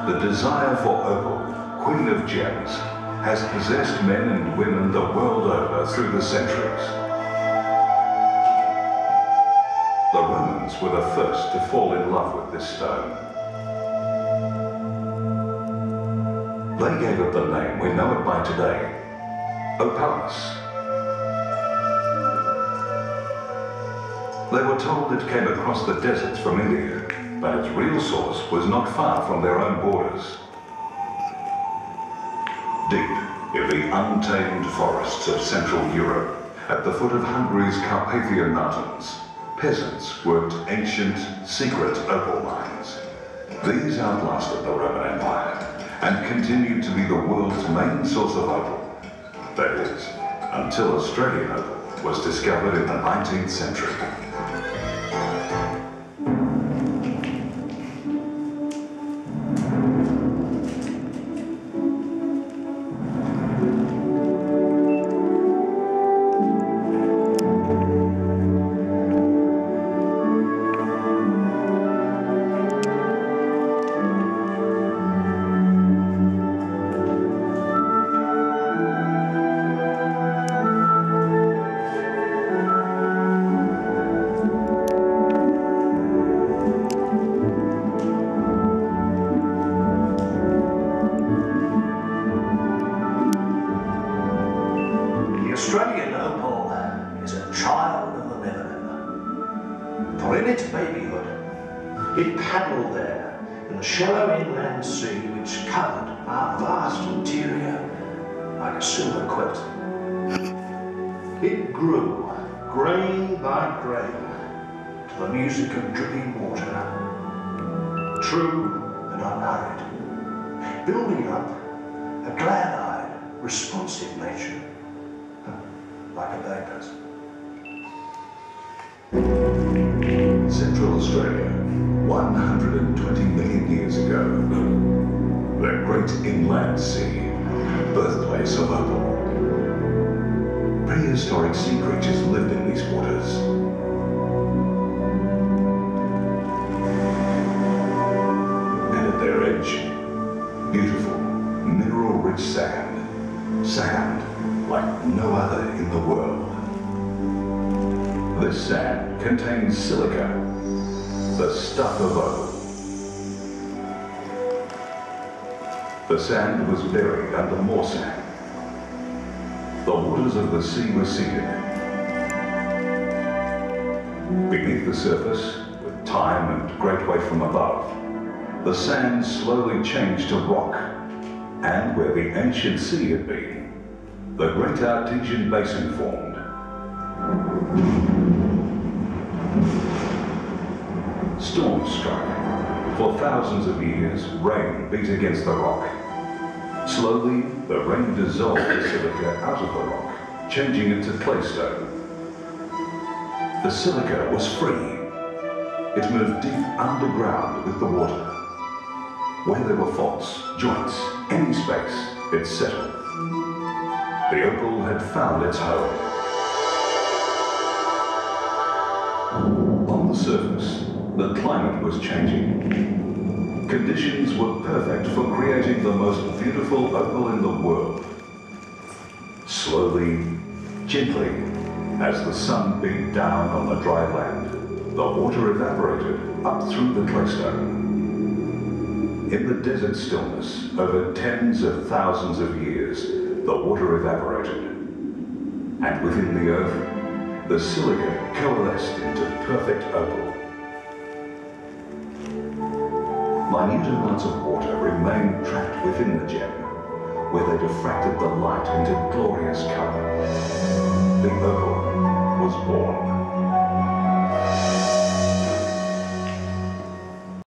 The desire for opal, queen of gems, has possessed men and women the world over through the centuries. The Romans were the first to fall in love with this stone. They gave it the name we know it by today, opalus. They were told it came across the deserts from India, but its real source was not far from their own borders. Deep in the untamed forests of Central Europe, at the foot of Hungary's Carpathian Mountains, peasants worked ancient, secret opal mines. These outlasted the Roman Empire and continued to be the world's main source of opal. That is, until Australian opal was discovered in the 19th century. Australian opal is a child of the Lebanon. For in its babyhood, it paddled there in the shallow inland sea which covered our vast interior like a silver quilt. It grew, grain by grain, to the music of dripping water, true and unhurried, building up a glad-eyed, responsive nature. Like a baker's. Central Australia, 120 million years ago. The great inland sea, birthplace of opal. Prehistoric sea creatures lived in these waters. And at their edge, beautiful, mineral-rich sand. Sand like no other in the world. This sand contains silica, the stuff of opal. The sand was buried under more sand. The waters of the sea receded. Beneath the surface, with time and great weight from above, the sand slowly changed to rock, and where the ancient sea had been, the great Artesian basin formed. Storms struck. For thousands of years, rain beat against the rock. Slowly, the rain dissolved the silica out of the rock, changing it to claystone. The silica was free. It moved deep underground with the water. Where there were faults, joints, any space, it settled. The opal had found its home. On the surface, the climate was changing. Conditions were perfect for creating the most beautiful opal in the world. Slowly, gently, as the sun beat down on the dry land, the water evaporated up through the claystone. In the desert stillness, over tens of thousands of years, the water evaporated, and within the earth, the silica coalesced into perfect opal. Minute amounts of water remained trapped within the gem, where they diffracted the light into glorious color. The opal was born.